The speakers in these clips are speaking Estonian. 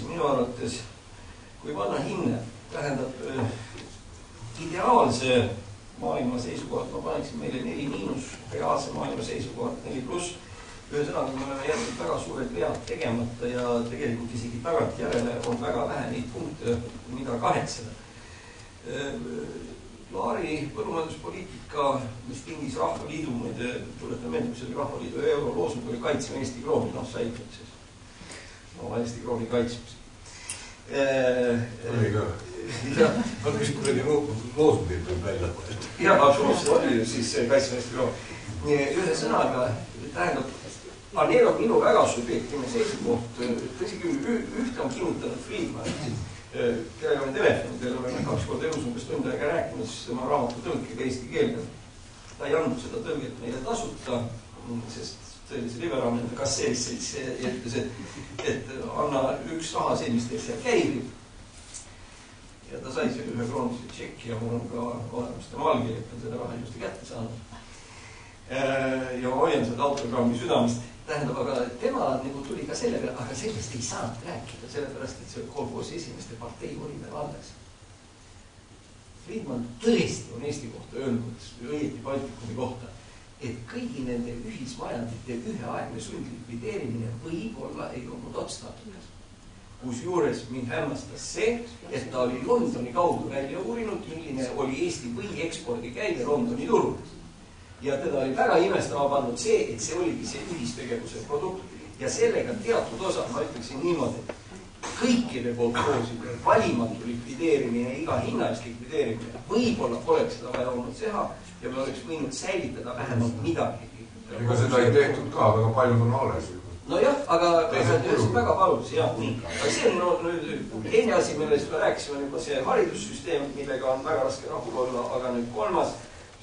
minu arvates, kui panna hinne, tähendab ideaalse maailma seisukohalt, ma paneksin meile 4-, reaalse maailma seisukohalt 4+. Ühesõnaga, me oleme jätnud väga suured vead tegemata ja tegelikult isegi tagantjärele on väga vähe neid punkte, mida kahetseda. Laari põllumajanduspoliitika, mis tingis Rahvaliidu, muide, tuletan meelde, kui see oli Rahvaliidu euroloosung, oli kaitsma Eesti krooni, sa ütled siis. Eesti krooni kaitsmise. Oli ka. Ma küsin, kui oli loosungid võib välja. Jah, absoluutselt oli ju siis kaitsma Eesti krooni. Ühe sõnaga, tähendab, need on minu väga subjektiivne seisukoht. Tõsi küll, ühte on kinnitanud Friedman, kellega me telefonidel oleme 2 korda elus umbes tund aega rääkinud, siis tema raamatu tõlkega eesti keelde. Ta ei andnud seda tõlget meile tasuta, sest see oli see liberaalne kasseeris, ja ütles, et anna üks raha sellisteks ja käibib. Ja ta sai selle 1 kroonise tšekki ja mul on ka olemas tema allkiri, et on selle raha ilusti kätte saanud. Ja hoian seda autogrammi südamest. Tähendab, aga tema nagu tuli ka selle peale, aga sellest ei saanud rääkida, sellepärast, et see kolmkoosi esimeste partei oli veel alles. Friedman tõesti on Eesti kohta öelnud, õieti Baltikumi kohta, et kõigi nende ühismajandite üheaegne sundlikvideerimine võib-olla ei olnud otstarbekas. Kusjuures mind hämmastas see, et ta oli Londoni kaudu välja uurinud, milline oli Eesti või ekspordi käive Londoni turul. Ja teda oli väga imestama pannud see, et see oligi see ühistegevuse produkt. Ja sellega teatud osa, ma ütleksin niimoodi, kõikide kolmkooside valimatu likvideerimine, iga hinna eest likvideerimine, võib-olla poleks seda vaja olnud teha ja me oleks võinud säilitada vähemalt midagi. Ega seda ei tehtud ka, väga paljud on alles. Nojah, aga väga palus, jah, nii. Aga see on nüüd teine asi, millest me rääkisime juba see haridussüsteem, millega on väga raske rahul olla, aga nüüd kolmas,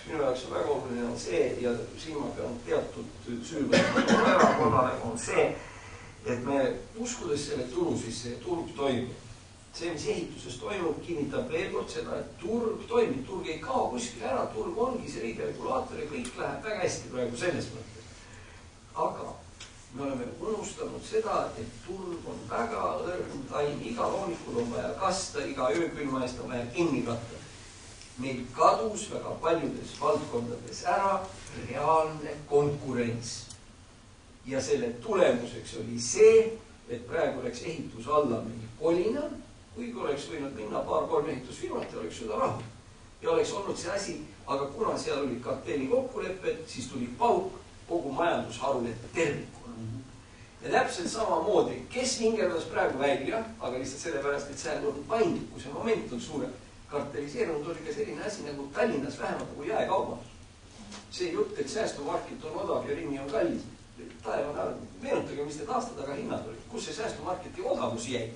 minu jaoks on väga oluline on see, ja siin ma pean teatud süüdlased erakonnale, on see, et me uskudes selle turu sisse, turg toimub. See, mis ehituses toimub, kinnitab veel kord seda, et turg toimib, turg ei kao kuskil ära, turg ongi see riigiregulaator ja kõik läheb väga hästi praegu selles mõttes. Aga me oleme unustanud seda, et turg on väga õrn taim, iga hommikul on vaja kasta, iga öökülma eest on vaja kinni katta. Meil kadus väga paljudes valdkondades ära reaalne konkurents. Ja selle tulemuseks oli see, et praegu oleks ehitus alla meil kolina, kuigi oleks võinud minna 2-3 ehitusfirmat ja oleks seda rahu. Ja oleks olnud see asi, aga kuna seal olid kartelli kokkulepped, siis tuli pauk kogu majandusharule tervikuna. Ja täpselt samamoodi, kes vingerdas praegu välja, aga lihtsalt sellepärast, et seal on paindlikkuse moment on suurem. Karteliseerunud oli ka selline asi nagu Tallinnas vähemalt nagu jääkaubandus. See jutt, et säästumarket on odav ja rinni on kallis. Taevan arv, meenutage, mis need aasta taga hinnad olid, kus see säästumarketi odavus jäi.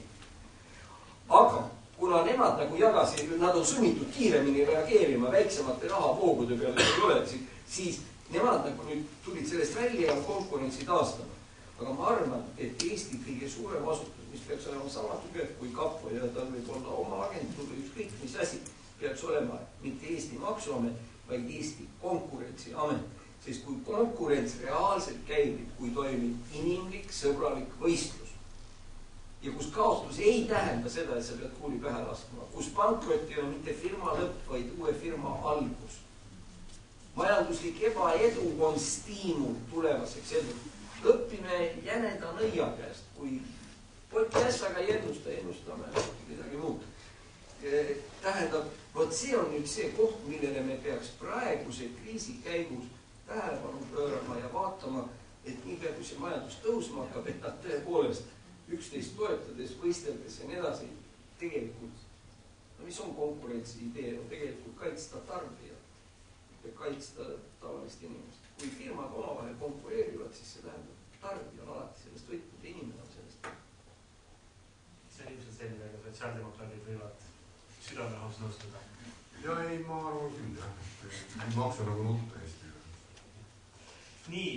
Aga kuna nemad nagu jagasid, nad on sunnitud kiiremini reageerima väiksemate rahavoogude peale, siis nemad nagu nüüd tulid sellest välja ja konkurentsi taastama. Aga ma arvan, et Eesti kõige suurem asutus, mis peaks olema sama tugev kui Kapo ja tal võib olla oma agentuur või ükskõik mis asi, peaks olema mitte Eesti maksuamet, vaid Eesti konkurentsiamet. Sest kui konkurents reaalselt käibib, kui toimib inimlik, sõbralik võistlus ja kus kaotus ei tähenda seda, et sa pead kuuli pähe laskma, kus pankrot ei ole mitte firma lõpp, vaid uue firma algus. Majanduslik ebaedu on stiimul tulevaseks edu. Õppime jäneda nõia käest, kui potjässaga ei ennustame midagi muud. Tähendab, vot see on nüüd see koht, millele me peaks praeguse kriisi käigus tähelepanu pöörama ja vaatama, et niipea kui see majandus tõusma hakkab, et nad tõepoolest üksteist toetades, võisteldes ja nii edasi, tegelikult, no mis on konkurentsi idee, on tegelikult kaitsta tarbijat ja kaitsta tavalist inimest. Kui firmad omavahel konkureerivad, siis see tähendab, tarbija on alati sellest võitnud ja inimene on sellest. See on ilmselt see, millega sotsiaaldemokraadid võivad südamerahus nõustuda. Ja ei, ma arvan küll, jah. Ei maksa nagu nutta hästi. Nii.